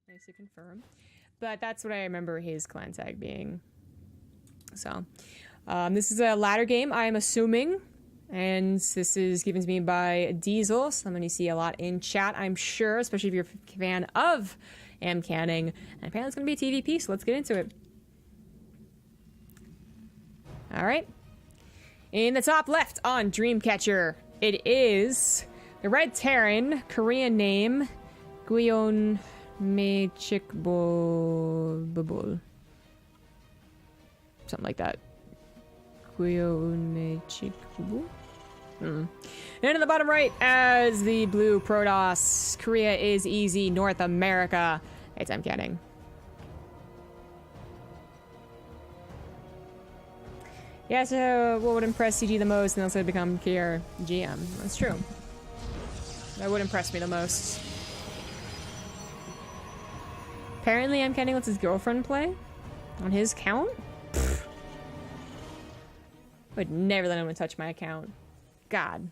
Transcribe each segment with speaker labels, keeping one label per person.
Speaker 1: Nice to confirm. But that's what I remember his clan tag being. So, this is a ladder game, I'm assuming. And this is given to me by Diesel, someone you see a lot in chat, I'm sure, especially if you're a fan of MCanning. And apparently it's going to be a TVP, so let's get into it. Alright. In the top left on Dreamcatcher, it is the Red Terran, Korean name, Guyon Mechikbol. Something like that. Guyon Mechikbol? And in the bottom right, as the blue Protoss, Korea is easy, North America. It's MCanning. Yeah, so what would impress CG the most and also become Kier GM? That's true. That would impress me the most. Apparently MCanning lets his girlfriend play on his account? Pfft. Would never let anyone touch my account. God.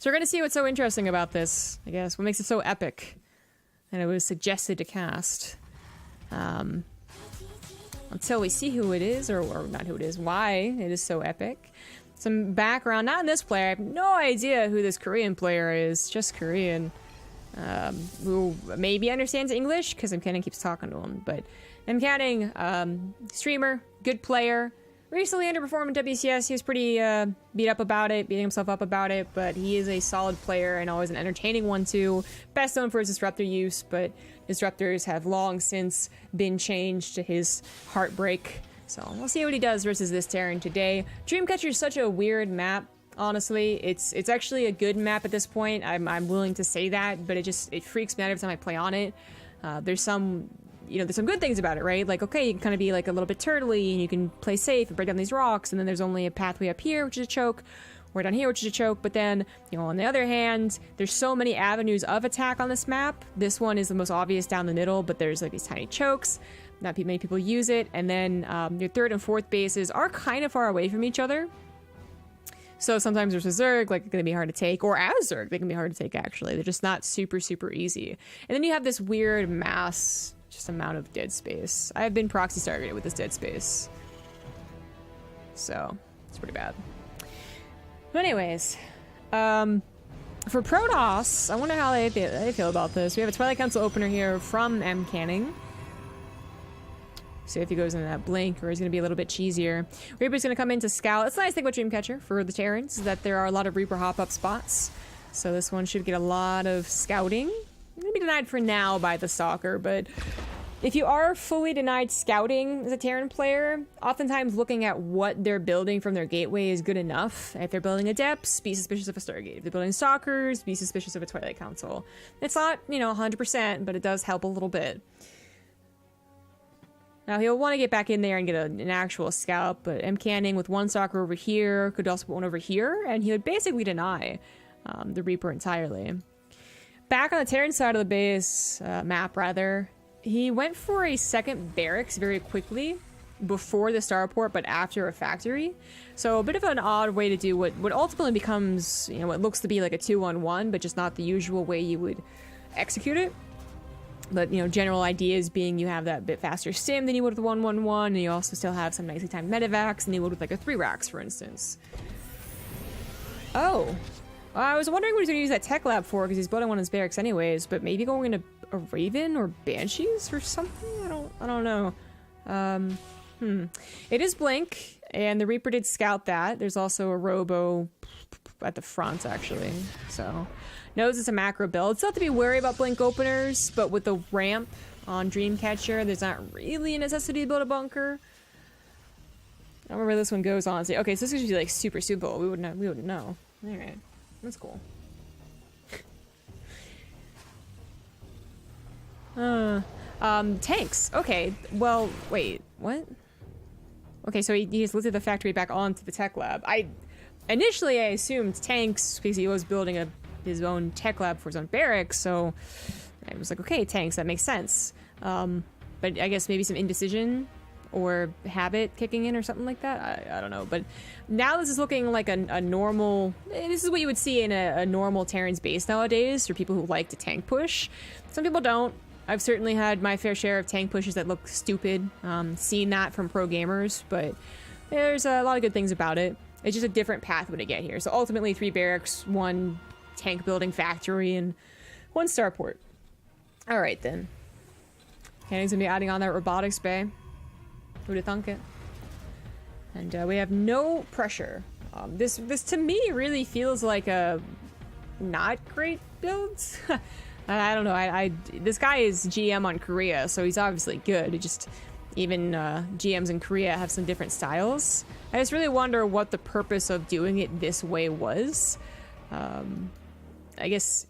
Speaker 1: So we're gonna see what's so interesting about this, I guess. What makes it so epic? And it was suggested to cast. Until we see who it is, or not who it is, why it is so epic. Some background, not in this player. I have no idea who this Korean player is, just Korean. Who maybe understands English, because MCanning keeps talking to him. But MCanning, streamer, good player. Recently underperformed in WCS. He was pretty beating himself up about it, but he is a solid player and always an entertaining one too. Best known for his disruptor use, but disruptors have long since been changed to his heartbreak. So we'll see what he does versus this Terran today. Dreamcatcher is such a weird map. Honestly, it's actually a good map at this point. I'm willing to say that, but it freaks me out every time I play on it. There's some good things about it, right? Like, okay, you can kind of be like a little bit turtly and you can play safe and break down these rocks, and then there's only a pathway up here, which is a choke, or down here, which is a choke. But then, on the other hand, there's so many avenues of attack on this map. This one is the most obvious down the middle, but there's like these tiny chokes. Not many people use it. And then your third and fourth bases are kind of far away from each other. So sometimes there's a Zerg, like, going to be hard to take, or as Zerg, they can be hard to take, actually. They're just not super, super easy. And then you have this weird mass amount of dead space. I've been proxy targeted with this dead space. So, it's pretty bad. But anyways, for Protoss, I wonder how they feel about this. We have a Twilight Council opener here from MCanning. See if he goes into that blink, or he's going to be a little bit cheesier. Reaper's going to come in to scout. That's the nice thing about Dreamcatcher for the Terrans, is that there are a lot of Reaper hop-up spots. So this one should get a lot of scouting. Going to be denied for now by the Stalker, but if you are fully denied scouting as a Terran player, oftentimes looking at what they're building from their gateway is good enough. If they're building Adepts, be suspicious of a Stargate. If they're building Stalkers, be suspicious of a Twilight Council. It's not, 100%, but it does help a little bit. Now, he'll want to get back in there and get an actual scout, but MCanning with one Stalker over here could also put one over here, and he would basically deny the Reaper entirely. Back on the Terran side of the base, map rather, he went for a second barracks very quickly before the starport, but after a factory. So a bit of an odd way to do what ultimately becomes, what looks to be like a 2-on-1, but just not the usual way you would execute it. But, general ideas being you have that bit faster stim than you would with 1-1-1, and you also still have some nicely timed medevacs than you would with like a 3-racks, for instance. Oh. I was wondering what he's going to use that tech lab for, because he's building one of his barracks anyways, but maybe going into a Raven or Banshees or something? I don't know. It is Blink, and the Reaper did scout that. There's also a Robo at the front, actually. So, knows it's a macro build. It's not to be worried about Blink openers, but with the ramp on Dreamcatcher, there's not really a necessity to build a bunker. I don't remember where this one goes on. Okay, so this is like super simple. We wouldn't know. Alright. That's cool. Tanks. Okay, well, wait, what? Okay, so he just lifted the factory back onto the tech lab. Initially I assumed tanks because he was building his own tech lab for his own barracks, so I was like, okay, tanks, that makes sense. But I guess maybe some indecision or habit kicking in or something like that. I don't know. But now this is looking like a normal... This is what you would see in a normal Terran's base nowadays for people who like to tank push. Some people don't. I've certainly had my fair share of tank pushes that look stupid. Seen that from pro gamers, but there's a lot of good things about it. It's just a different pathway to get here. So ultimately 3 barracks, 1 tank building factory, and 1 starport. Alright then. Canning's gonna be adding on that robotics bay. Who'd have thunk it? And we have no pressure. This to me really feels like a not great build. I don't know. This guy is GM on Korea, so he's obviously good. It just even GMs in Korea have some different styles. I just really wonder what the purpose of doing it this way was. I guess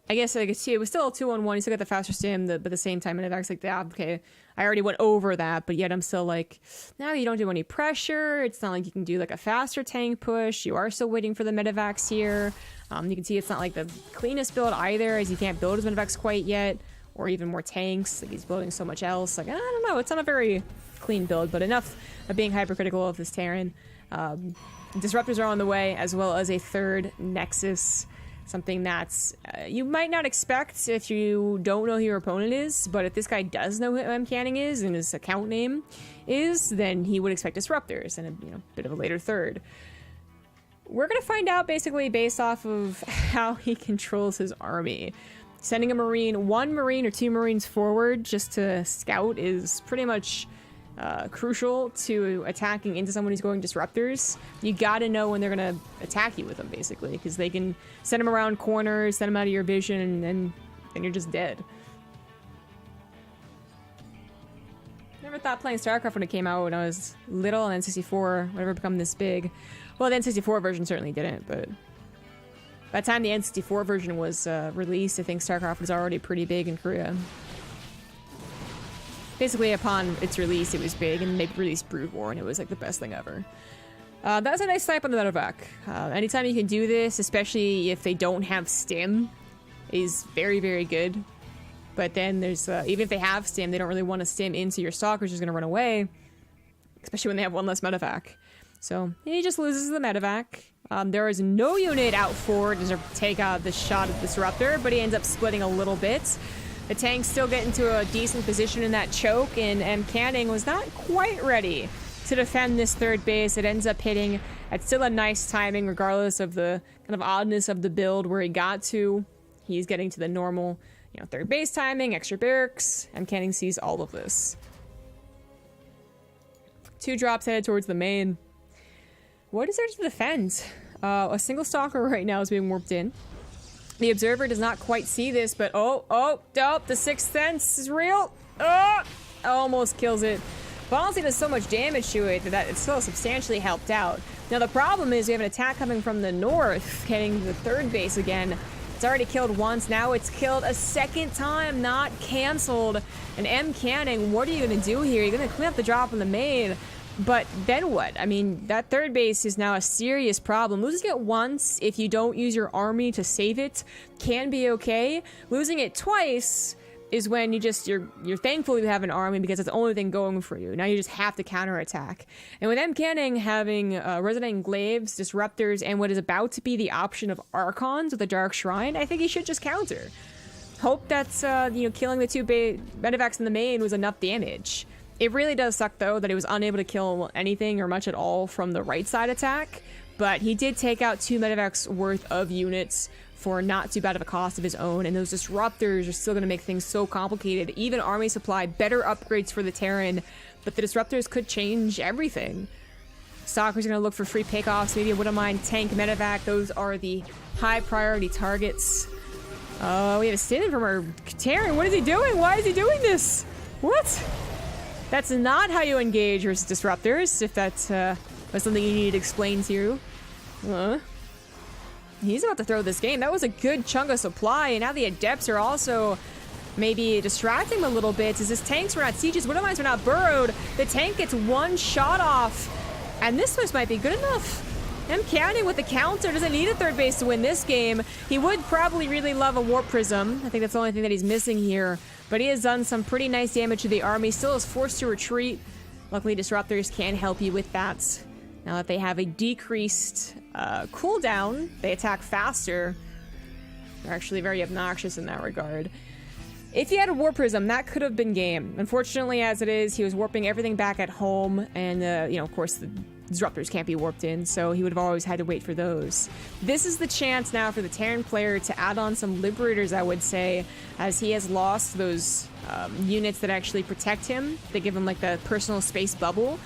Speaker 1: I could see it was still a 2-on-1. You still got the faster stim, but at the same time, and it's like, yeah, okay, I already went over that, but yet I'm still like, now you don't do any pressure. It's not like you can do like a faster tank push. You are still waiting for the medevacs here. You can see it's not like the cleanest build either, as you can't build his medevacs quite yet, or even more tanks. Like he's building so much else. Like I don't know. It's not a very clean build, but enough of being hypercritical of this Terran. Disruptors are on the way, as well as a 3rd Nexus. Something that's you might not expect if you don't know who your opponent is, but if this guy does know who MCanning is and his account name is, then he would expect disruptors and a bit of a later 3rd. We're gonna find out basically based off of how he controls his army. Sending a marine, 1 marine or 2 marines forward just to scout is pretty much crucial to attacking into someone who's going disruptors. You gotta know when they're gonna attack you with them, basically, because they can send them around corners, send them out of your vision, and you're just dead. Never thought playing StarCraft when it came out when I was little, and N64 would ever become this big. Well, the N64 version certainly didn't, but by the time the N64 version was released, I think StarCraft was already pretty big in Korea. Basically, upon its release, it was big, and they released Brood War, and it was like the best thing ever. That's a nice snipe on the medevac. Anytime you can do this, especially if they don't have stim, is very, very good. But then there's, even if they have stim, they don't really want to stim into your stalkers who's going to run away, especially when they have 1 less medevac. So he just loses the medevac. There is no unit out forward to take out the shot of Disruptor, but he ends up splitting a little bit. The tanks still get into a decent position in that choke, and MCanning was not quite ready to defend this 3rd base. It ends up hitting at still a nice timing, regardless of the kind of oddness of the build where he got to. He's getting to the normal, 3rd base timing, extra barracks. MCanning sees all of this. 2 drops headed towards the main. What is there to defend? A single stalker right now is being warped in. The observer does not quite see this, but oh, the 6th sense is real. Almost kills it. But honestly, does so much damage to it that it's still substantially helped out. Now the problem is we have an attack coming from the north, getting the 3rd base again. It's already killed once, now it's killed a 2nd time, not canceled. And MCanning, what are you gonna do here? You're gonna clean up the drop on the main. But then what? I mean, that 3rd base is now a serious problem. Losing it once, if you don't use your army to save it, can be okay. Losing it twice is when you're thankful you have an army because it's the only thing going for you. Now you just have to counterattack. And with MCanning having Resident Glaives, Disruptors, and what is about to be the option of Archons with a Dark Shrine, I think he should just counter. Hope that's, killing the 2 medevacs in the main was enough damage. It really does suck, though, that he was unable to kill anything or much at all from the right side attack, but he did take out 2 medevacs worth of units for not too bad of a cost of his own, and those disruptors are still going to make things so complicated. Even army supply, better upgrades for the Terran, but the disruptors could change everything. Stalker's going to look for free pickoffs, maybe a Wouldn't Mind tank medevac. Those are the high priority targets. We have a stand-in from our Terran. What is he doing? Why is he doing this? What? That's not how you engage versus disruptors, if that's was something you needed explained to you. He's about to throw this game. That was a good chunk of supply, and now the adepts are also maybe distracting him a little bit as his tanks were not sieges. Wouldn't Minds were not burrowed. The tank gets 1 shot off, and this might be good enough. MCanning with the counter doesn't need a 3rd base to win this game. He would probably really love a Warp Prism. I think that's the only thing that he's missing here. But he has done some pretty nice damage to the army. Still is forced to retreat. Luckily, Disruptors can help you with that. Now that they have a decreased cooldown, they attack faster. They're actually very obnoxious in that regard. If he had a warp prism, that could have been game. Unfortunately, as it is, he was warping everything back at home, and, you know, of course, the disruptors can't be warped in, so he would have always had to wait for those. This is the chance now for the Terran player to add on some Liberators, I would say, as he has lost those units that actually protect him. They give him, like, the personal space bubble.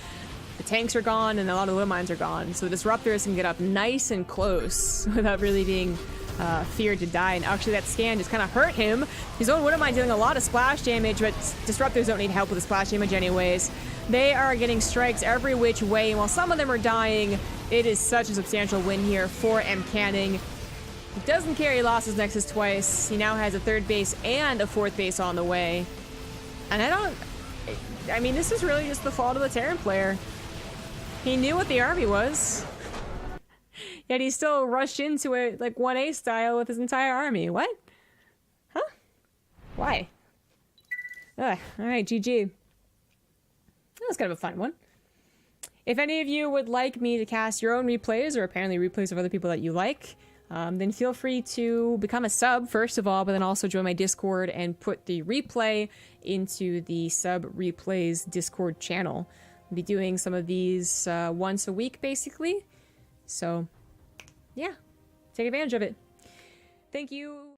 Speaker 1: The tanks are gone, and a lot of Widow Mines are gone, so the disruptors can get up nice and close without really being feared to die. And actually that scan just kind of hurt him. His own Widow Mine dealing a lot of splash damage, but disruptors don't need help with the splash damage anyways. They are getting strikes every which way, and while some of them are dying, it is such a substantial win here for MCanning. He doesn't care he lost his Nexus twice. He now has a 3rd base and a 4th base on the way. And I mean, this is really just the fault of the Terran player. He knew what the army was. Yet he still rushed into it like 1A style with his entire army. What? Huh? Why? Ugh. Alright, GG. That was kind of a fun one. If any of you would like me to cast your own replays, or apparently replays of other people that you like, then feel free to become a sub, first of all, but then also join my Discord and put the replay into the sub replays Discord channel. I'll be doing some of these once a week, basically. So, yeah, take advantage of it. Thank you.